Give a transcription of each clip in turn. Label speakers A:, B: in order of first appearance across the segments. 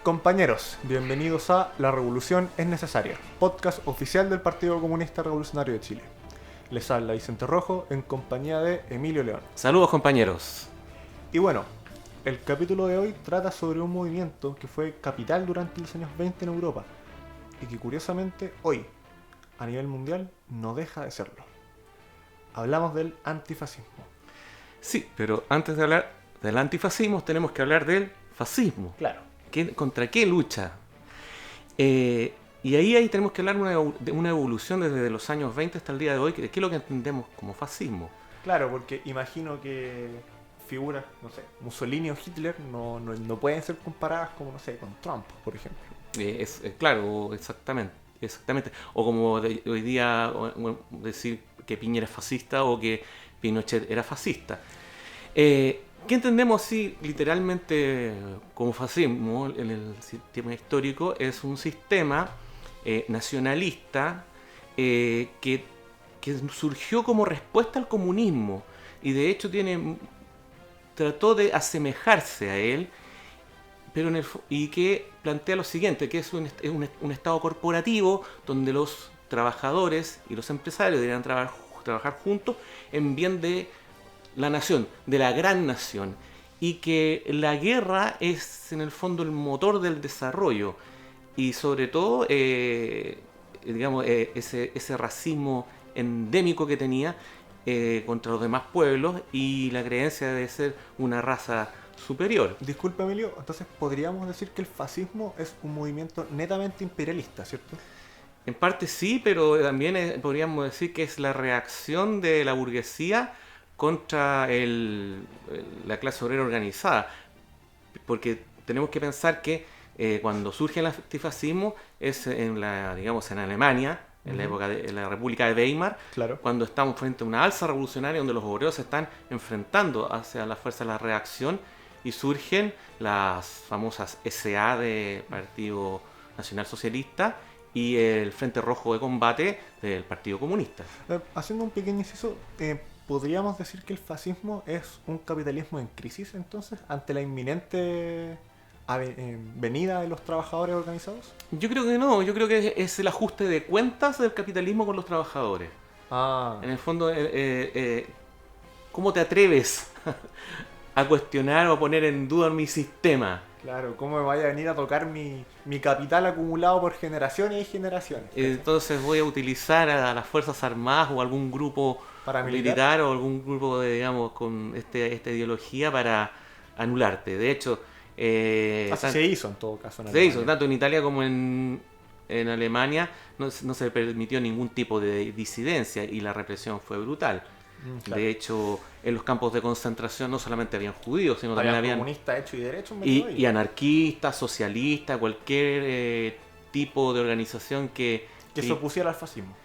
A: Compañeros, bienvenidos a La Revolución es Necesaria, podcast oficial del Partido Comunista Revolucionario de Chile. Les habla Vicente Rojo en compañía de Emilio León.
B: Saludos, compañeros.
A: Y bueno, el capítulo de hoy trata sobre un movimiento que fue capital durante los años 20 en Europa y que curiosamente hoy, a nivel mundial, no deja de serlo. Hablamos del antifascismo.
B: Sí, pero antes de hablar del antifascismo tenemos que hablar del fascismo.
A: Claro.
B: ¿Contra qué lucha? Y ahí tenemos que hablar de una evolución desde los años 20 hasta el día de hoy. ¿Qué es lo que entendemos como fascismo?
A: Claro, porque imagino que figuras, no sé, Mussolini o Hitler no pueden ser comparadas como, no sé, con Trump, por ejemplo.
B: Claro, exactamente. O como hoy día decir que Piñera es fascista o que Pinochet era fascista. ¿Qué entendemos así literalmente como fascismo en el sistema histórico? Es un sistema nacionalista que surgió como respuesta al comunismo y de hecho trató de asemejarse a él, pero y que plantea lo siguiente, que es un estado corporativo donde los trabajadores y los empresarios deberían trabajar juntos en bien de la nación, de la gran nación, y que la guerra es en el fondo el motor del desarrollo y sobre todo ese racismo endémico que tenía contra los demás pueblos y la creencia de ser una raza superior.
A: Disculpa, Emilio, entonces podríamos decir que el fascismo es un movimiento netamente imperialista, ¿cierto?
B: En parte sí, pero también podríamos decir que es la reacción de la burguesía contra la clase obrera organizada. Porque tenemos que pensar que cuando surge el antifascismo es en Alemania, en la época de la República de Weimar,
A: Claro.
B: cuando estamos frente a una alza revolucionaria donde los obreros se están enfrentando hacia la fuerza de la reacción y surgen las famosas SA de Partido Nacional Socialista y el Frente Rojo de Combate del Partido Comunista.
A: Haciendo un pequeño inciso, ¿podríamos decir que el fascismo es un capitalismo en crisis entonces ante la inminente venida de los trabajadores organizados?
B: Yo creo que no, yo creo que es el ajuste de cuentas del capitalismo con los trabajadores.
A: Ah,
B: En el fondo, ¿cómo te atreves a cuestionar o a poner en duda mi sistema?
A: claro, ¿cómo me vaya a venir a tocar mi capital acumulado por generaciones y generaciones?
B: Entonces voy a utilizar a las Fuerzas Armadas o algún grupo militar o algún grupo con esta ideología para anularte. De hecho,
A: se hizo en todo caso.
B: Se hizo, tanto en Italia como en Alemania no se permitió ningún tipo de disidencia y la represión fue brutal. Claro. De hecho, en los campos de concentración no solamente habían judíos, sino también habían
A: comunistas hechos y derechos
B: y anarquistas, socialistas, cualquier tipo de organización que
A: se opusiera al fascismo.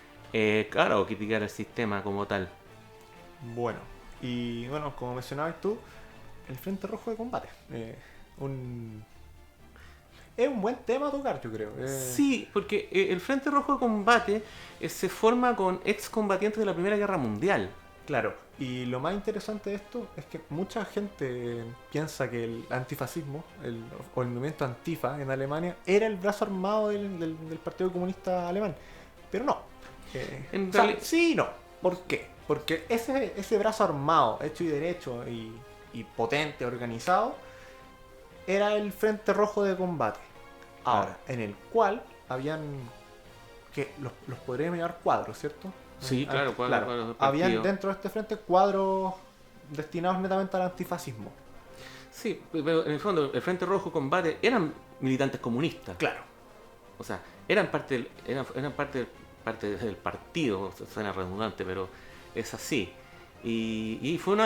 B: Claro, criticara el sistema como tal.
A: Bueno, como mencionabas tú, el Frente Rojo de Combate. Es un buen tema a tocar, yo creo.
B: Sí, porque el Frente Rojo de Combate se forma con excombatientes de la Primera Guerra Mundial.
A: Claro, y lo más interesante de esto es que mucha gente piensa que el antifascismo o el movimiento Antifa en Alemania era el brazo armado del Partido Comunista Alemán, pero no. Sí y no. ¿Por qué? Porque ese brazo armado, hecho y derecho y potente, organizado, era el Frente Rojo de Combate. Ahora, en el cual habían, que los podríamos llamar cuadros, ¿cierto?
B: Sí, claro, cuadros.
A: Habían dentro de este frente cuadros destinados netamente al antifascismo.
B: Sí, pero en el fondo el Frente Rojo Combate eran militantes comunistas.
A: Claro.
B: O sea, eran parte del partido, suena redundante, pero es así. Y fue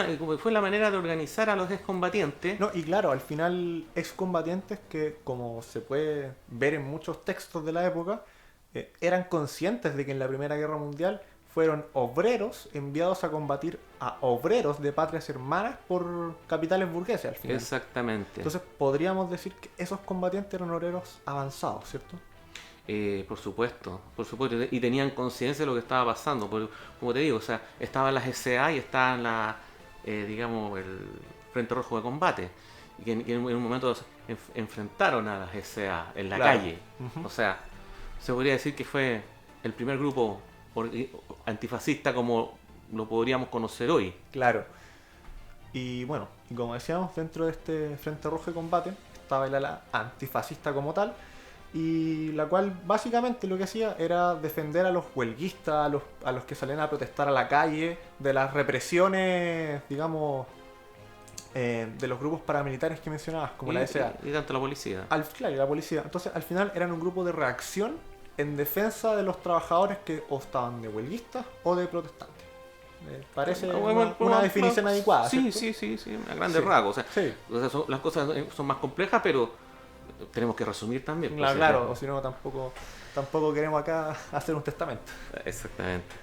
B: la manera de organizar a los excombatientes.
A: No, y claro, al final excombatientes que, como se puede ver en muchos textos de la época, eran conscientes de que en la Primera Guerra Mundial fueron obreros enviados a combatir a obreros de patrias hermanas por capitales burgueses al final.
B: Exactamente.
A: Entonces podríamos decir que esos combatientes eran obreros avanzados, ¿cierto?
B: Por supuesto, y tenían conciencia de lo que estaba pasando, porque, como te digo, o sea, estaban las SA y estaban el Frente Rojo de Combate, que en un momento enfrentaron a las SA en la
A: Claro.
B: calle.
A: Ujú.
B: O sea, se podría decir que fue el primer grupo antifascista como lo podríamos conocer hoy.
A: Claro. Y bueno, y como decíamos, dentro de este Frente Rojo de Combate estaba el ala antifascista como tal, y la cual básicamente lo que hacía era defender a los huelguistas, a los que salían a protestar a la calle, de las represiones, digamos, de los grupos paramilitares que mencionabas, como la SA.
B: Y tanto la policía.
A: Claro, y la policía. Entonces, al final eran un grupo de reacción en defensa de los trabajadores que o estaban de huelguistas o de protestantes. Parece una definición adecuada.
B: Sí,
A: ¿cierto?
B: sí, a grandes
A: Sí.
B: rasgos.
A: Sí.
B: O sea, las cosas son más complejas, pero tenemos que resumir también. Pues,
A: Claro, o si no, tampoco queremos acá hacer un testamento.
B: Exactamente.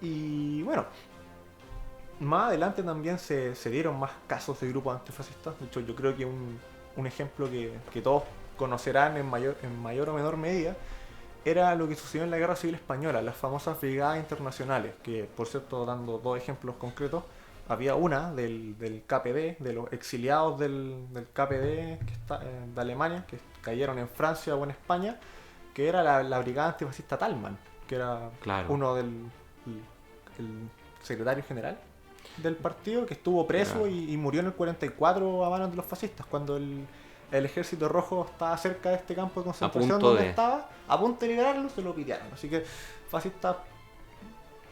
A: Y bueno, más adelante también se dieron más casos de grupos antifascistas. De hecho, yo creo que un ejemplo que todos conocerán en mayor o menor medida era lo que sucedió en la Guerra Civil Española, las famosas brigadas internacionales, que por cierto, dando dos ejemplos concretos, había una del KPD, de los exiliados del KPD que está, de Alemania, que cayeron en Francia o en España, que era la brigada antifascista Talman, que era
B: Claro.
A: uno el secretario general del partido, que estuvo preso
B: Claro.
A: y murió en el 44 a manos de los fascistas, cuando el ejército rojo estaba cerca de este campo de concentración
B: punto
A: donde
B: de-
A: estaba, a punto de liberarlo, se lo pitearon. Así que fascistas,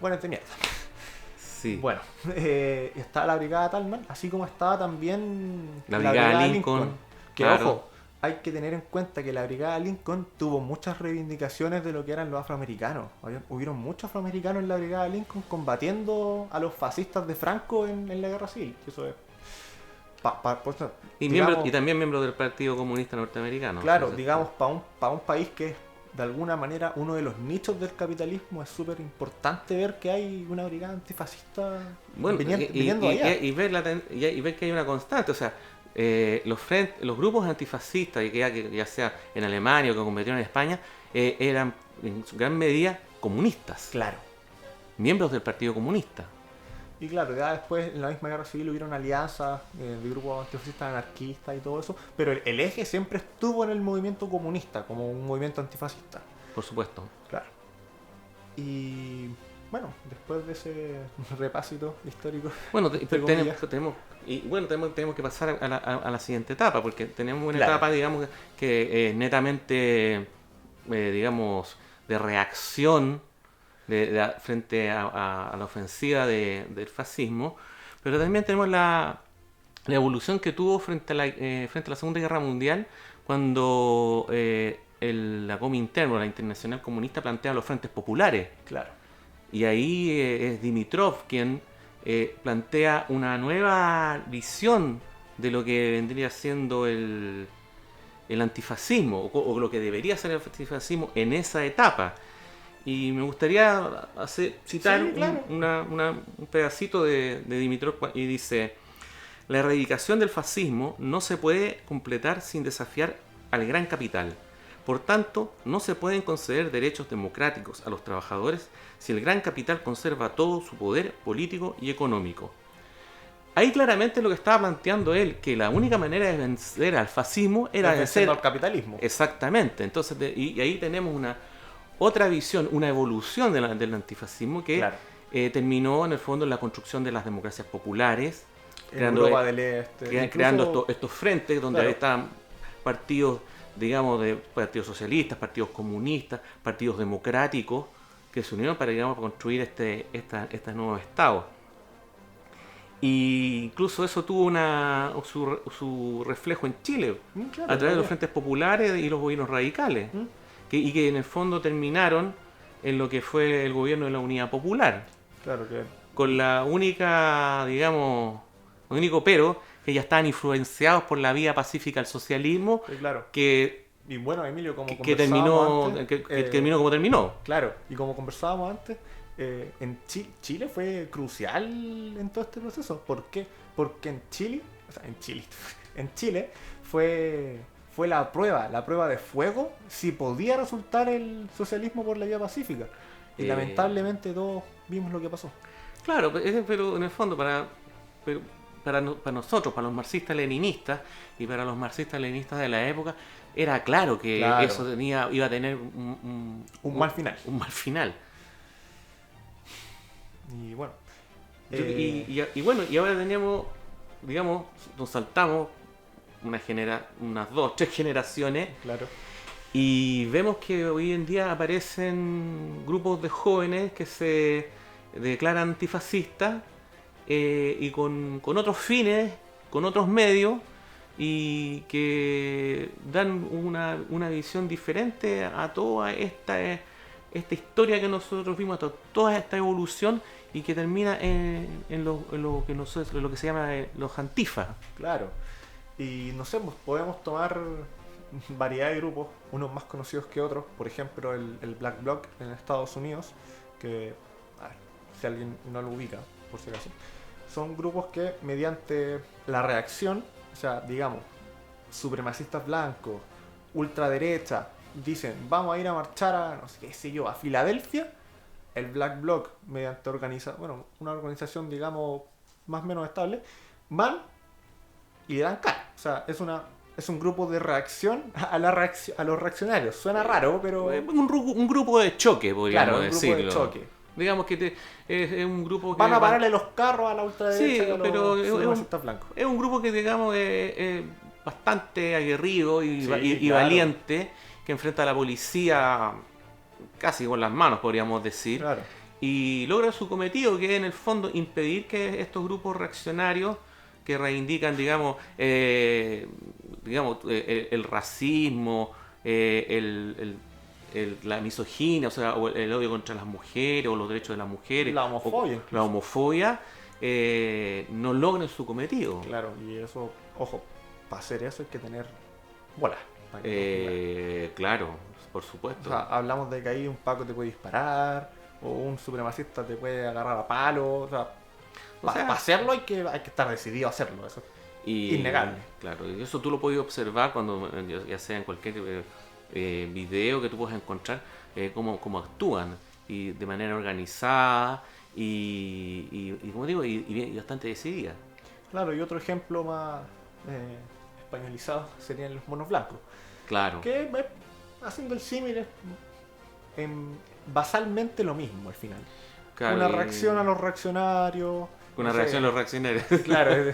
A: buenas de mierda.
B: Sí.
A: Bueno, estaba la brigada Talman, así como estaba también
B: La brigada Lincoln,
A: Que
B: claro.
A: ojo, hay que tener en cuenta que la brigada Lincoln tuvo muchas reivindicaciones de lo que eran los afroamericanos. Hubieron muchos afroamericanos en la brigada Lincoln combatiendo a los fascistas de Franco en la guerra civil. Eso es.
B: Y,
A: Digamos,
B: y también miembro del Partido Comunista Norteamericano.
A: claro,
B: Entonces,
A: digamos, para un país que es de alguna manera uno de los nichos del capitalismo, es súper importante ver que hay una brigada antifascista
B: bueno,
A: viniendo allá.
B: y ver y ver que hay una constante. O sea, los grupos antifascistas, ya sea en Alemania o que convirtieron en España, eran en su gran medida comunistas,
A: Claro.
B: miembros del Partido Comunista.
A: Y claro, ya después en la misma guerra civil hubieron alianzas de grupos antifascistas anarquistas y todo eso, pero el eje siempre estuvo en el movimiento comunista, como un movimiento antifascista.
B: Por supuesto.
A: Claro. Y bueno, después de ese repásito histórico,
B: Bueno,
A: entre comillas,
B: tenemos que pasar a la siguiente etapa, porque tenemos una
A: Claro.
B: etapa, digamos, que es netamente, digamos, de reacción frente a la ofensiva del fascismo, pero también tenemos la evolución que tuvo frente a la Segunda Guerra Mundial, cuando la Comintern, o la Internacional Comunista, plantea los frentes populares.
A: claro.
B: Y ahí es Dimitrov quien plantea una nueva visión de lo que vendría siendo el antifascismo, o lo que debería ser el antifascismo en esa etapa. Y me gustaría citar
A: Sí, claro.
B: un pedacito de Dimitrov, y dice: la erradicación del fascismo no se puede completar sin desafiar al gran capital. Por tanto, no se pueden conceder derechos democráticos a los trabajadores si el gran capital conserva todo su poder político y económico. Ahí claramente lo que estaba planteando él, que la única manera de vencer al fascismo era vencer
A: Venciendo al capitalismo.
B: exactamente. Entonces, y ahí tenemos otra visión, una evolución del antifascismo que
A: Claro.
B: terminó en el fondo en la construcción de las democracias populares,
A: En Europa del Este.
B: creando
A: Incluso-
B: estos frentes donde
A: Claro.
B: estaban partidos, digamos, de partidos socialistas, partidos comunistas, partidos democráticos, que se unieron para, digamos, construir este nuevo Estado. Y incluso eso tuvo su reflejo en Chile,
A: claro,
B: a través de los
A: todavía.
B: frentes populares y los gobiernos radicales,
A: ¿Mm?
B: y que en el fondo terminaron en lo que fue el gobierno de la Unidad Popular,
A: Claro que.
B: con la única, digamos, el único pero, que ya estaban influenciados por la vía pacífica del socialismo,
A: Sí, claro.
B: que,
A: Y bueno, Emilio, como
B: que terminó,
A: conversábamos antes,
B: que terminó como terminó.
A: Claro, y como conversábamos antes, en Chile fue crucial en todo este proceso. ¿Por qué? Porque en Chile, en Chile fue la prueba de fuego si podía resultar el socialismo por la vía pacífica. Y lamentablemente todos vimos lo que pasó.
B: Claro, pero en el fondo, para para nosotros, para los marxistas-leninistas y para los marxistas-leninistas de la época, era claro que eso iba a tener
A: un mal final.
B: Un mal final.
A: Y bueno.
B: Y bueno, y ahora teníamos, digamos, nos saltamos unas 2, 3 generaciones.
A: Claro.
B: Y vemos que hoy en día aparecen grupos de jóvenes que se declaran antifascistas y con otros fines, con otros medios, y que dan una visión diferente a toda esta historia que nosotros vimos, a toda esta evolución, y que termina en lo que se llama los antifas.
A: Claro. Y no sé, pues podemos tomar variedad de grupos, unos más conocidos que otros. Por ejemplo, el Black Bloc en Estados Unidos, que, a ver, si alguien no lo ubica, por si acaso, son grupos que mediante la reacción, o sea, digamos, supremacistas blancos, ultraderecha, dicen, vamos a ir a marchar a, no sé qué sé yo, a Filadelfia. El Black Bloc, mediante una organización, digamos, más o menos estable, van y le dan cara. O sea, es un grupo de reacción a los reaccionarios. Suena raro, pero...
B: Un grupo de choque, podríamos decirlo.
A: Grupo de choque.
B: Digamos que es un grupo que...
A: Van a pararle los carros a la ultraderecha,
B: sí,
A: y a
B: pero
A: los supremacistas blancos.
B: Es un grupo que, digamos, es bastante aguerrido y
A: claro,
B: valiente, que enfrenta a la policía casi con las manos, podríamos decir.
A: Claro.
B: Y logra su cometido, que es en el fondo impedir que estos grupos reaccionarios que reivindican, digamos, el racismo, la misoginia, o sea, o el odio contra las mujeres, o los derechos de las mujeres,
A: la homofobia,
B: la homofobia, no logren su cometido.
A: Claro, y eso, ojo, para hacer eso hay que tener bolas.
B: Claro, por supuesto.
A: O sea, hablamos de que ahí un Paco te puede disparar, o un supremacista te puede agarrar a palo. O sea, para hacerlo hay que estar decidido a hacerlo, eso es innegable.
B: Claro, y eso tú lo puedes observar cuando, ya sea en cualquier video que tú puedas encontrar, cómo actúan, y de manera organizada y como digo, y bastante decidida.
A: Claro, y otro ejemplo más españolizado serían los monos blancos.
B: Claro.
A: Que haciendo el símil es basalmente lo mismo al final. Claro, una reacción a los reaccionarios.
B: Una reacción a los reaccionarios.
A: Claro.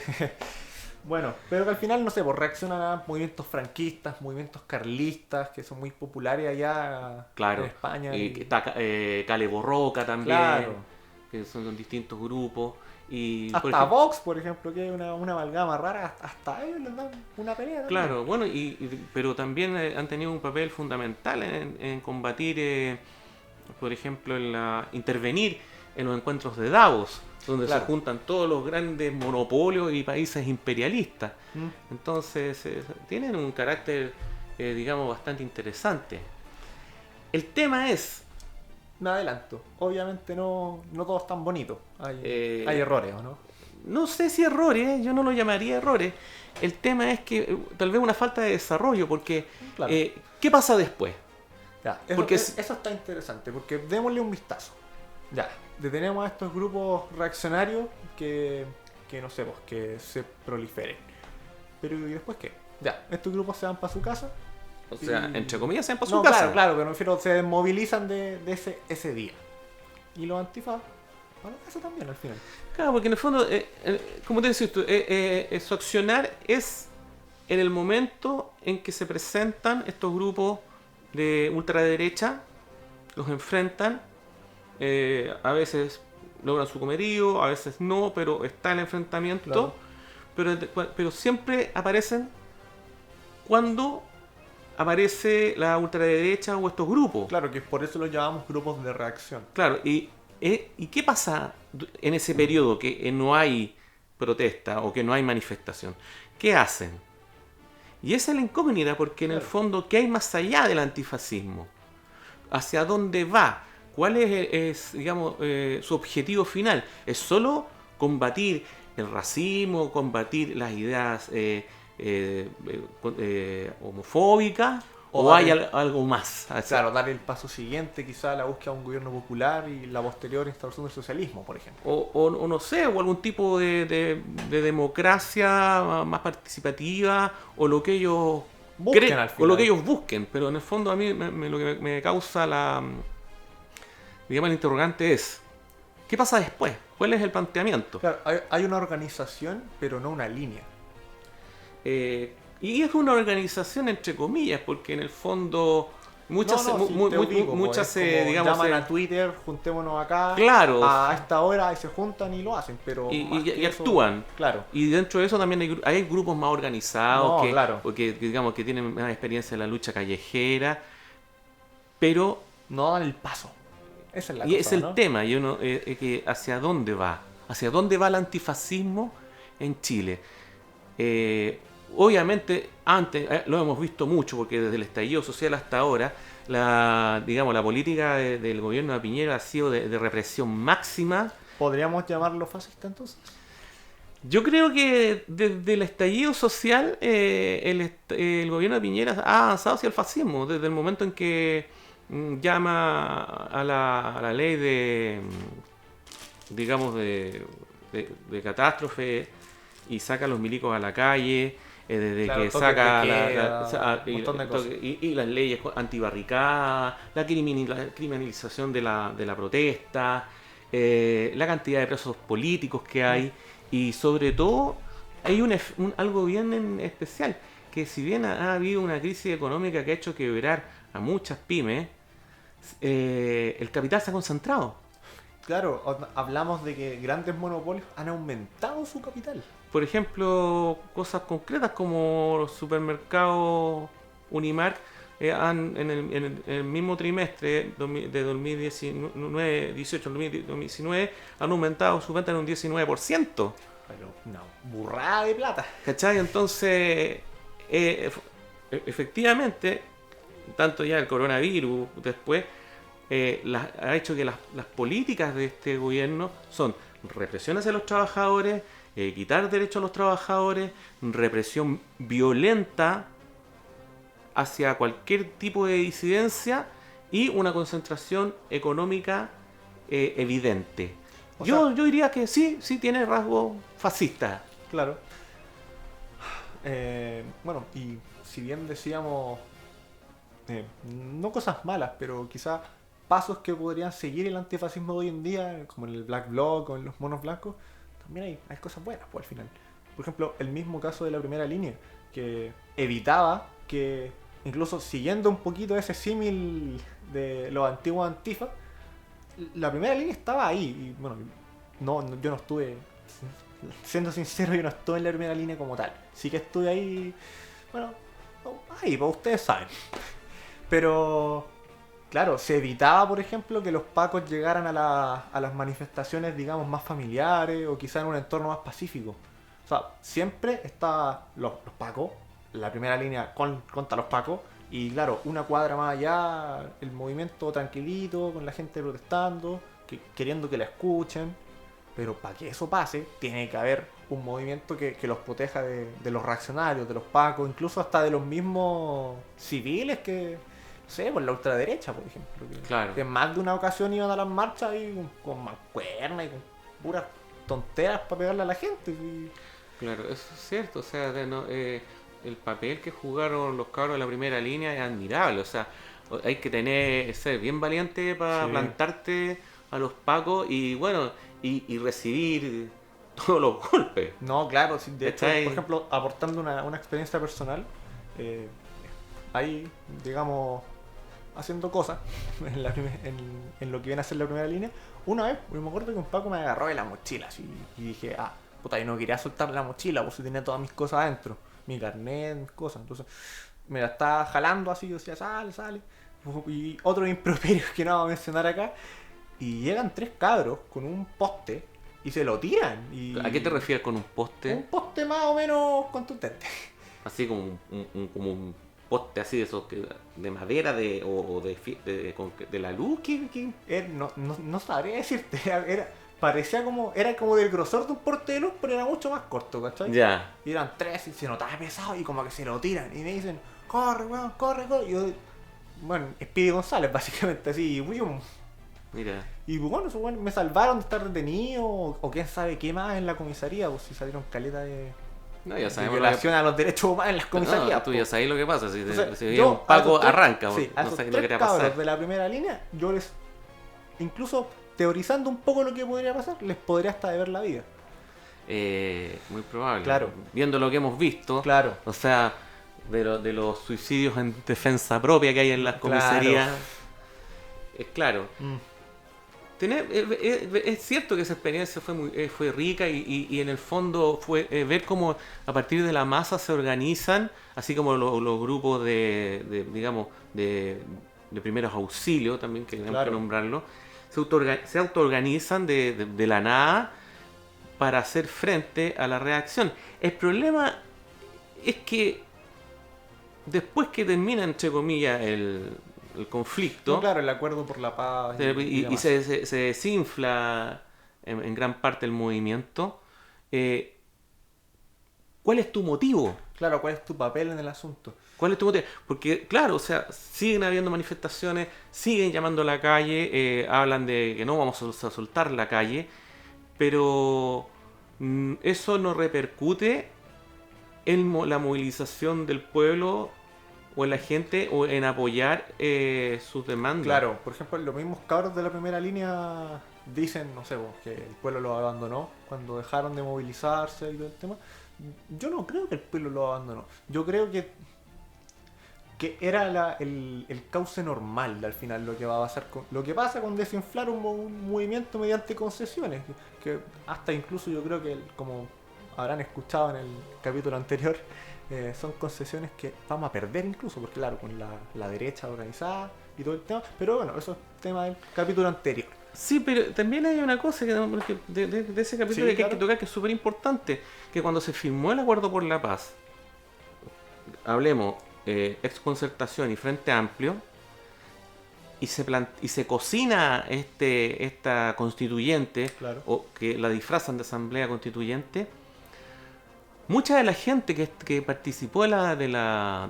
A: Bueno, pero que al final, no sé, pues reaccionan a movimientos franquistas, movimientos carlistas, que son muy populares allá en España.
B: Y está Cale Borroca también,
A: claro,
B: que son distintos grupos. Y
A: hasta Vox, por ejemplo, que es una amalgama rara, hasta ellos les dan una pelea.
B: Claro, bueno, pero también han tenido un papel fundamental en combatir, por ejemplo, intervenir en los encuentros de Davos, donde se juntan todos los grandes monopolios y países imperialistas. Entonces, tienen un carácter, digamos, bastante interesante. El tema es...
A: Me adelanto. Obviamente no todo es tan bonito. Hay errores, ¿o no?
B: No sé si errores, yo no lo llamaría errores. El tema es que tal vez una falta de desarrollo, porque claro. ¿Qué pasa después?
A: Ya, eso está interesante, porque démosle un vistazo. Ya, detenemos a estos grupos reaccionarios que no sé, pues, que se proliferen. Pero ¿y después qué? Ya, estos grupos se van para su casa.
B: O sea, entre comillas, se van para su casa.
A: Claro, pero me refiero, se desmovilizan de ese día. Y los antifas para la casa también al final.
B: Claro, porque en el fondo, como te decía, su accionar es en el momento en que se presentan estos grupos de ultraderecha, los enfrentan, a veces logran su cometido, a veces no, pero está el enfrentamiento, claro. pero siempre aparecen cuando aparece la ultraderecha o estos grupos.
A: Claro, que por eso los llamamos grupos de reacción.
B: Claro, ¿y qué pasa en ese periodo que no hay protesta o que no hay manifestación? ¿Qué hacen? Y esa es la incógnita, porque en el fondo, ¿qué hay más allá del antifascismo? ¿Hacia dónde va? ¿Cuál es digamos, su objetivo final? ¿Es solo combatir el racismo, combatir las ideas homofóbicas, ¿O hay algo más?
A: Claro, dar el paso siguiente, quizá la búsqueda de un gobierno popular y la posterior instauración del socialismo, por ejemplo.
B: O no sé, o algún tipo de democracia más participativa, o lo que ellos
A: Busquen al
B: o lo
A: final.
B: que ellos busquen. Pero en el fondo a mí lo que me causa digamos, el interrogante es, ¿qué pasa después? ¿Cuál es el planteamiento?
A: Claro, hay una organización, pero no una línea.
B: Y es una organización entre comillas, porque en el fondo muchas, muchas digamos,
A: llaman a Twitter, juntémonos acá,
B: claro,
A: a esta hora y se juntan y lo hacen, pero
B: y actúan.
A: Claro.
B: Y dentro de eso también hay grupos más organizados
A: claro.
B: que digamos que tienen más experiencia en la lucha callejera, pero
A: no dan el paso. Esa es la
B: y
A: cosa,
B: es el
A: ¿no?
B: tema, y uno que hacia dónde va el antifascismo en Chile. Obviamente, antes lo hemos visto mucho, porque desde el estallido social hasta ahora, la política del gobierno de Piñera ha sido de represión máxima.
A: ¿Podríamos llamarlo fascista entonces?
B: Yo creo que desde el estallido social el gobierno de Piñera ha avanzado hacia el fascismo, desde el momento en que llama a la ley de catástrofe y saca a los milicos a la calle. Desde
A: claro,
B: que saca
A: un montón de cosas.
B: Y las leyes antibarricadas, la criminalización de la protesta, la cantidad de presos políticos que hay, y sobre todo hay algo bien especial, que si bien ha habido una crisis económica que ha hecho quebrar a muchas pymes, el capital se ha concentrado.
A: Claro, hablamos de que grandes monopolios han aumentado su capital.
B: Por ejemplo, cosas concretas como los supermercados Unimark en el mismo trimestre de 2018-2019 han aumentado su venta en un 19%.
A: Pero una burrada de plata.
B: ¿Cachai? Entonces, efectivamente, tanto ya el coronavirus después ha hecho que las políticas de este gobierno son represión hacia los trabajadores, quitar derechos a los trabajadores, represión violenta hacia cualquier tipo de disidencia y una concentración económica evidente. Yo diría que sí tiene rasgos fascistas.
A: Claro. Bueno, y si bien decíamos no cosas malas, pero quizás pasos que podrían seguir el antifascismo de hoy en día, como en el Black Bloc o en los monos blancos, también hay cosas buenas pues, al final. Por ejemplo, el mismo caso de la primera línea, que evitaba que, incluso siguiendo un poquito ese símil de los antiguos antifas, la primera línea estaba ahí. Y bueno, yo no estuve, siendo sincero, yo no estuve en la primera línea como tal. Sí que estuve ahí, bueno, ahí, pues ustedes saben. Pero claro, se evitaba, por ejemplo, que los pacos llegaran a las manifestaciones, digamos, más familiares o quizá en un entorno más pacífico. O sea, siempre estaban los pacos, la primera línea contra los pacos, y claro, una cuadra más allá, el movimiento tranquilito, con la gente protestando, queriendo que la escuchen. Pero para que eso pase, tiene que haber un movimiento que los proteja de los reaccionarios, de los pacos, incluso hasta de los mismos civiles que... No sé, por la ultraderecha, por ejemplo.
B: Claro.
A: Que en más de una ocasión iban a las marchas y con mancuernas y con puras tonteras para pegarle a la gente. ¿Sí?
B: Claro, eso es cierto. O sea, el papel que jugaron los cabros de la primera línea es admirable. O sea, hay que ser bien valiente para plantarte a los pacos y bueno, y recibir todos los golpes.
A: No, claro. De hecho, por ejemplo, aportando una experiencia personal, ahí, digamos, haciendo cosas en lo que viene a ser la primera línea. Una vez, me acuerdo que un Paco me agarró de la mochila así, y dije, puta, yo no quería soltar la mochila, por si tenía todas mis cosas adentro, mi carnet, cosas. Entonces me la estaba jalando así, yo decía, sale. Y otro improperio que no vamos a mencionar acá. Y llegan 3 cabros con un poste y se lo tiran.
B: ¿A qué te refieres con un poste?
A: Un poste más o menos contundente.
B: Así como un poste así de esos de madera de la luz.
A: No sabría decirte. Parecía era como del grosor de un porte de luz, pero era mucho más corto, ¿cachai?
B: Ya.
A: Y eran 3 y se notaba pesado y como que se lo tiran. Y me dicen, corre, weón, corre, corre. Y yo, bueno, Speedy González, básicamente, así, ¡wium!
B: Mira.
A: Y bueno, esos weones me salvaron de estar detenido, o quién sabe qué más en la comisaría, pues si salieron caleta
B: No, ya
A: de
B: sabemos
A: violación a los derechos humanos en las comisarías.
B: No, tú ya sabes lo que pasa. Si,
A: O sea,
B: si
A: yo
B: un Paco
A: a esos tres-
B: arranca,
A: sí, a
B: no
A: esos
B: sabes lo que
A: tres
B: le va a pasar.
A: cabros de la primera línea, yo les, incluso teorizando un poco lo que podría pasar, les podría hasta deber la vida.
B: Muy probable.
A: Claro.
B: Viendo lo que hemos visto,
A: Claro.
B: o sea, de los suicidios en defensa propia que hay en las comisarías, es claro. Es cierto que esa experiencia fue rica y en el fondo fue ver cómo a partir de la masa se organizan, así como los grupos digamos, de primeros auxilios, también que tenemos que nombrarlo, se autoorganizan de la nada para hacer frente a la reacción. El problema es que después que termina, entre comillas, el conflicto,
A: No, claro, el acuerdo por la paz
B: y se desinfla en gran parte el movimiento, ¿cuál es tu motivo?
A: Claro, ¿cuál es tu papel en el asunto?
B: ¿Cuál es tu motivo? Porque, claro, o sea, siguen habiendo manifestaciones, siguen llamando a la calle, hablan de que no vamos a soltar la calle, pero eso no repercute en la movilización del pueblo o en la gente o en apoyar sus demandas.
A: Claro, por ejemplo, los mismos cabros de la primera línea dicen, no sé, que el pueblo los abandonó cuando dejaron de movilizarse y todo el tema. Yo no creo que el pueblo los abandonó. Yo creo que era el cauce normal al final lo que va a pasar lo que pasa con desinflar un movimiento mediante concesiones, que hasta incluso yo creo que, como habrán escuchado en el capítulo anterior, son concesiones que vamos a perder incluso, porque claro, con la derecha organizada y todo el tema, pero bueno, eso es tema del capítulo anterior.
B: Sí, pero también hay una cosa que de ese capítulo que hay que tocar, que es súper importante, que cuando se firmó el acuerdo por la paz, hablemos exconcertación y Frente Amplio, y se cocina esta constituyente, o que la disfrazan de asamblea constituyente, mucha de la gente que participó de las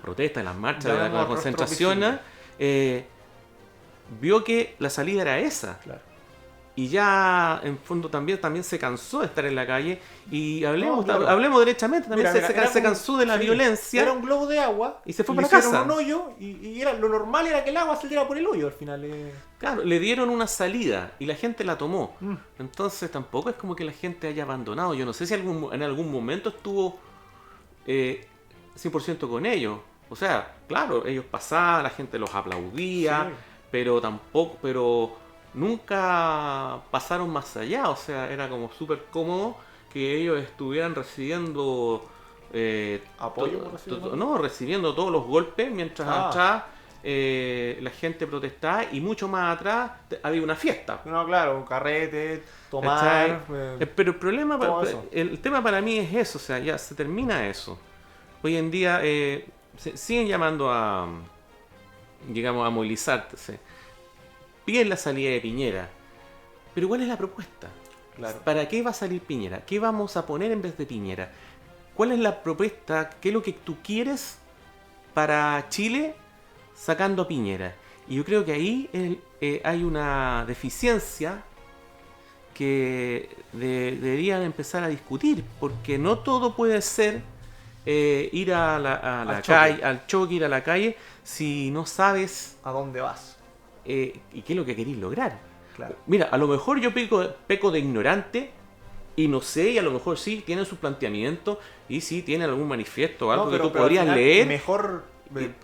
B: protestas, de las marchas, de las concentraciones, vio que la salida era esa.
A: Claro.
B: Y ya en fondo también se cansó de estar en la calle. Y hablemos derechamente, también se cansó de la violencia.
A: Era un globo de agua
B: y se fue para casa.
A: Un hoyo y lo normal era que el agua saliera por el hoyo al final.
B: Claro, le dieron una salida y la gente la tomó. Entonces tampoco es como que la gente haya abandonado. Yo no sé si en algún momento estuvo 100% con ellos. O sea, claro, ellos pasaban, la gente los aplaudía, sí, pero nunca pasaron más allá. O sea, era como súper cómodo que ellos estuvieran recibiendo
A: apoyo,
B: recibiendo todos los golpes mientras atrás la gente protestaba, y mucho más atrás había una fiesta.
A: No, claro, un carrete, tomar.
B: Pero el tema para mí es eso, o sea, ya se termina eso. Hoy en día siguen llamando a movilizarse. Piden la salida de Piñera. Pero ¿cuál es la propuesta?
A: Claro.
B: ¿Para qué va a salir Piñera? ¿Qué vamos a poner en vez de Piñera? ¿Cuál es la propuesta? ¿Qué es lo que tú quieres para Chile sacando a Piñera? Y yo creo que ahí hay una deficiencia que deberían empezar a discutir, porque no todo puede ser ir a la calle, al choque, ir a la calle, si no sabes
A: a dónde vas
B: y qué es lo que queréis lograr.
A: Claro.
B: Mira, a lo mejor yo peco de ignorante y no sé, y a lo mejor sí tienen sus planteamientos y sí tienen algún manifiesto o algo que tú podrías leer.
A: Mejor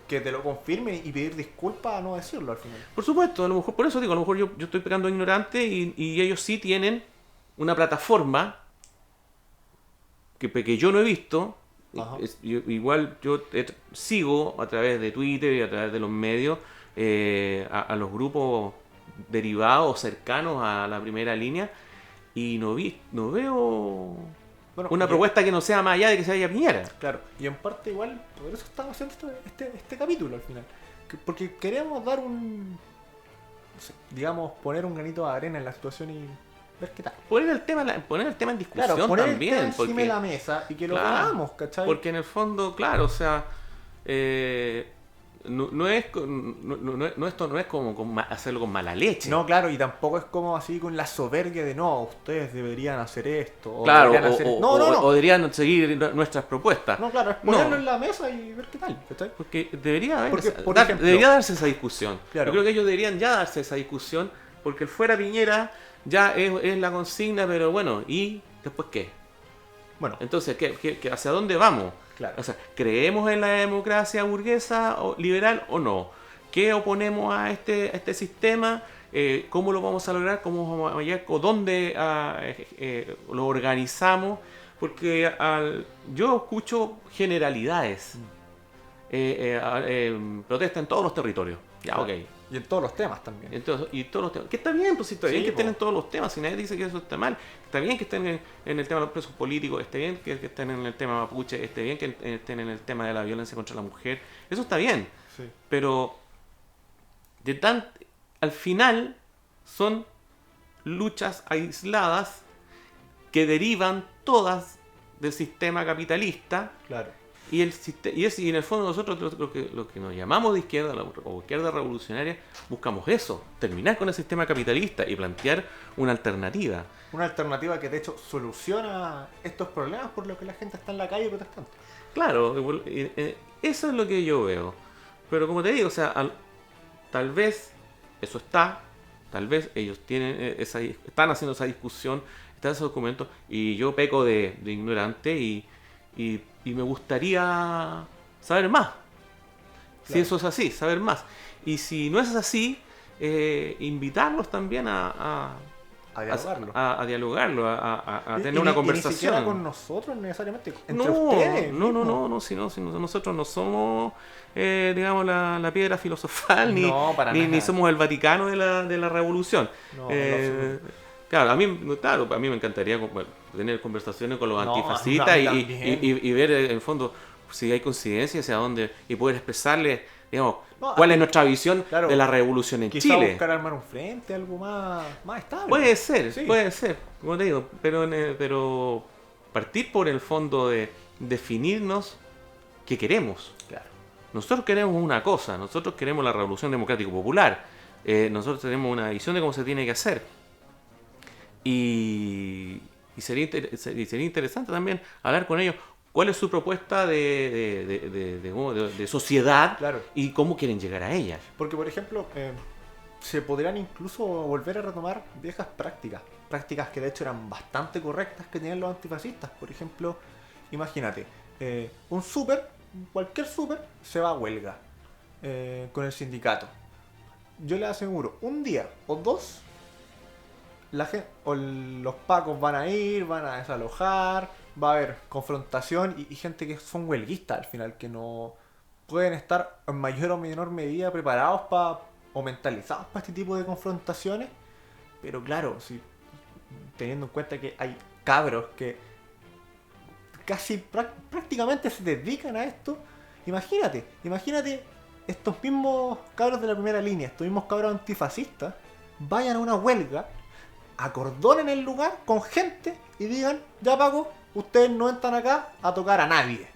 A: que te lo confirme y pedir disculpas a no decirlo al final.
B: Por supuesto, a lo mejor, por eso digo, a lo mejor yo estoy pecando de ignorante y ellos sí tienen una plataforma que yo no he visto. Igual yo sigo a través de Twitter y a través de los medios a los grupos derivados cercanos a la primera línea, y no veo una propuesta que no sea más allá de que se vaya Piñera.
A: Claro, y en parte igual por eso estamos haciendo este capítulo al final, porque queremos dar digamos, poner un granito de arena en la situación ver qué tal.
B: Poner el tema en discusión
A: Claro, poner
B: también.
A: el tema encima
B: Porque,
A: de la mesa y que lo
B: claro,
A: veamos, ¿cachai?
B: porque en el fondo, claro, o sea, no es esto no es como hacerlo con mala leche.
A: No, claro, y tampoco es como así con la soberbia de no, ustedes deberían hacer esto. O
B: Claro,
A: deberían hacer... No, no,
B: o
A: no.
B: deberían seguir nuestras propuestas.
A: No, claro, es
B: No.
A: ponerlo en la mesa y ver qué tal, ¿cachai?
B: Porque debería haber
A: Porque, por ejemplo,
B: debería darse esa discusión.
A: Claro.
B: Yo creo que ellos deberían ya darse esa discusión, porque el fuera Piñera ya es la consigna, pero bueno, ¿y después qué?
A: Bueno,
B: Entonces, hacia dónde vamos?
A: claro.
B: O sea, ¿creemos en la democracia burguesa o liberal o no? ¿Qué oponemos a este sistema? ¿Cómo lo vamos a lograr? ¿Cómo vamos a llegar? ¿O dónde lo organizamos? Porque yo escucho generalidades. Protesta en todos los territorios. Ya,
A: Claro.
B: ok.
A: Y en todos los temas también.
B: Entonces, y todos los temas. Que está bien, pues sí, está bien
A: Sí,
B: que estén
A: po.
B: en todos los temas. Si nadie dice que eso está mal. Está bien que estén en el tema de los presos políticos. Está bien que estén en el tema mapuche. Está bien que estén en el tema de la violencia contra la mujer. Eso está bien.
A: Sí.
B: Pero al final son luchas aisladas que derivan todas del sistema capitalista.
A: Claro.
B: Y en el fondo nosotros lo que nos llamamos de izquierda o izquierda revolucionaria buscamos eso, terminar con el sistema capitalista y plantear una alternativa.
A: Una alternativa que de hecho soluciona estos problemas por lo que la gente está en la calle protestando.
B: Claro, eso es lo que yo veo. Pero como te digo, o sea, tal vez eso tal vez ellos tienen están haciendo esa discusión, están esos documentos y yo peco de ignorante y me gustaría saber más. Si
A: Claro.
B: eso es así, saber más. Y si no es así, invitarlos también a
A: dialogarlo.
B: a dialogarlo, a tener
A: Y
B: una
A: ni
B: conversación.
A: siquiera con nosotros necesariamente, entre
B: No,
A: ustedes.
B: no,
A: mismos.
B: si nosotros no somos, digamos, la piedra filosofal,
A: No, para
B: ni
A: nada.
B: somos el Vaticano de la revolución.
A: No,
B: Claro, a mí me encantaría tener conversaciones con los
A: No,
B: antifascistas
A: a mí también.
B: y ver en el fondo si hay coincidencia hacia dónde y poder expresarles, digamos,
A: No,
B: cuál es nuestra visión
A: claro,
B: de la revolución en
A: quizá
B: Chile.
A: buscar armar un frente, algo más estable.
B: Puede ser,
A: Sí.
B: como te digo, pero partir por el fondo de definirnos qué queremos.
A: Claro.
B: Nosotros queremos una cosa, nosotros queremos la revolución democrática popular, nosotros tenemos una visión de cómo se tiene que hacer. Y sería interesante también hablar con ellos cuál es su propuesta de sociedad
A: Claro.
B: y cómo quieren llegar a ella.
A: Porque, por ejemplo, se podrían incluso volver a retomar viejas prácticas. Prácticas que de hecho eran bastante correctas que tenían los antifascistas. Por ejemplo, imagínate, un súper, cualquier súper, se va a huelga con el sindicato. Yo les aseguro, un día o dos, la gente, o los pacos van a ir, van a desalojar, va a haber confrontación y gente que son huelguistas al final, que no pueden estar en mayor o menor medida preparados o mentalizados para este tipo de confrontaciones. Pero claro, si, teniendo en cuenta que hay cabros que casi prácticamente se dedican a esto, imagínate estos mismos cabros de la primera línea, estos mismos cabros antifascistas, vayan a una huelga, acordonen el lugar con gente y digan, ya Paco, ustedes no entran acá a tocar a nadie.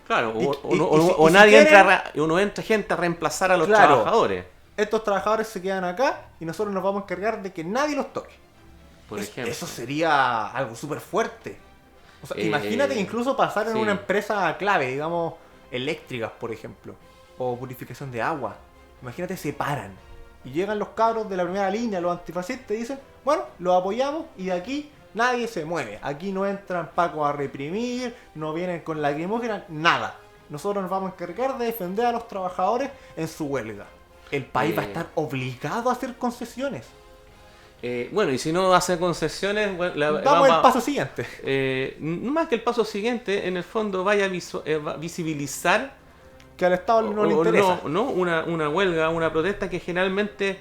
B: Claro,
A: Y
B: o
A: si
B: nadie
A: quieren-
B: uno entra gente a reemplazar a los
A: Claro.
B: trabajadores,
A: Estos trabajadores se quedan acá y nosotros nos vamos a encargar de que nadie los toque.
B: por ejemplo.
A: Eso sería algo súper fuerte. O sea, imagínate incluso pasar en
B: sí.
A: una empresa clave, digamos, eléctricas, por ejemplo, o purificación de agua. Imagínate, se paran. Y llegan los cabros de la primera línea, los antifascistas, y dicen, bueno, los apoyamos y de aquí nadie se mueve. Aquí no entran pacos a reprimir, no vienen con lacrimógena, nada. Nosotros nos vamos a encargar de defender a los trabajadores en su huelga. El país va a estar obligado a hacer concesiones.
B: Bueno, y si no hace concesiones,
A: Damos el paso siguiente.
B: no más que el paso siguiente, en el fondo vaya a visibilizar
A: Que al Estado no le
B: o
A: interesa.
B: no, una huelga, una protesta que generalmente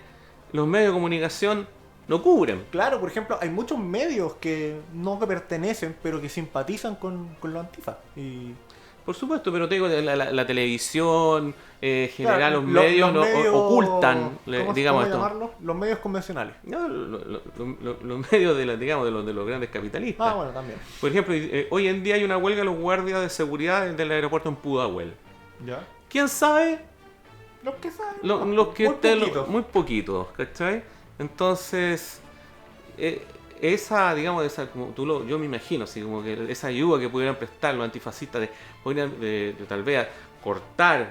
B: los medios de comunicación no cubren.
A: Claro, por ejemplo, hay muchos medios que no que pertenecen, pero que simpatizan con los antifas. Y
B: Por supuesto, pero te digo, la televisión, general,
A: Claro,
B: los medios,
A: los medios,
B: ocultan,
A: ¿cómo
B: digamos esto.
A: llamarlo? Los medios convencionales.
B: No, los medios digamos, de los grandes capitalistas.
A: Ah, bueno, también.
B: Por ejemplo, hoy en día hay una huelga de los guardias de seguridad del aeropuerto en Pudahuel.
A: ¿Ya?
B: ¿Quién sabe?
A: Los que saben.
B: Los que
A: muy
B: estén
A: poquitos.
B: muy poquitos, ¿cachai? Entonces, esa, digamos, como yo me imagino, así como que esa ayuda que pudieran prestar los antifascistas, podrían tal vez cortar,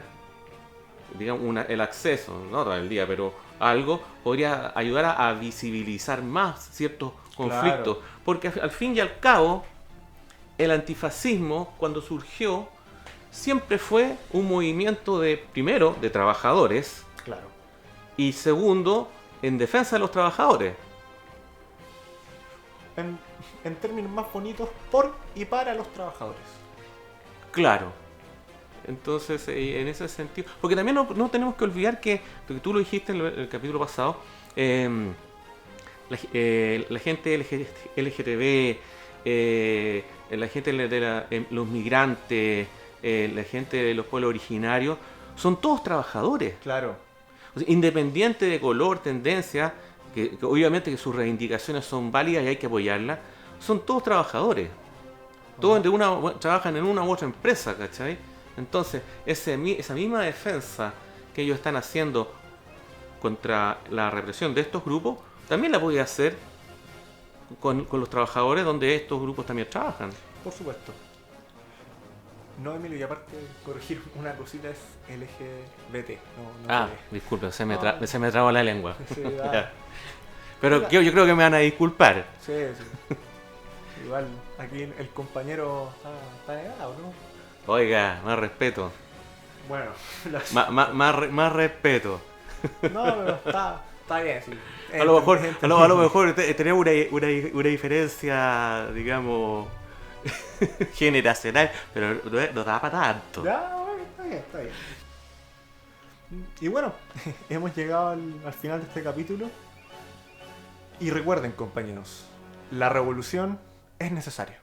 B: digamos, el acceso, no todo el día, pero algo, podría ayudar a visibilizar más ciertos conflictos.
A: Claro.
B: Porque al fin y al cabo, el antifascismo, cuando surgió, siempre fue un movimiento primero, de trabajadores,
A: Claro.
B: y segundo, en defensa de los trabajadores.
A: En términos más bonitos, por y para los trabajadores.
B: Claro. Entonces, en ese sentido... Porque también no tenemos que olvidar que tú lo dijiste en el capítulo pasado, la gente LGTB, la gente los migrantes, la gente de los pueblos originarios, son todos trabajadores.
A: Claro.
B: O sea, independiente de color, tendencia, que obviamente que sus reivindicaciones son válidas y hay que apoyarlas, son todos trabajadores. Todos trabajan en una u otra empresa, ¿cachai? Entonces, esa misma defensa que ellos están haciendo contra la represión de estos grupos, también la puede hacer con los trabajadores donde estos grupos también trabajan.
A: Por supuesto. No, Emilio, y aparte, corregir una cosita es LGBT. No
B: Disculpe, se me traba la lengua.
A: Sí,
B: Ya. Pero yo creo que me van a disculpar.
A: Sí. Igual, aquí el compañero está negado, ¿no?
B: Oiga, más respeto.
A: Bueno,
B: Más respeto.
A: no, pero está bien, sí.
B: A lo mejor tenemos una diferencia, digamos, generacional, pero no da para tanto.
A: Ya, bueno, está bien. Y bueno, hemos llegado al final de este capítulo. Y recuerden, compañeros, la revolución es necesaria.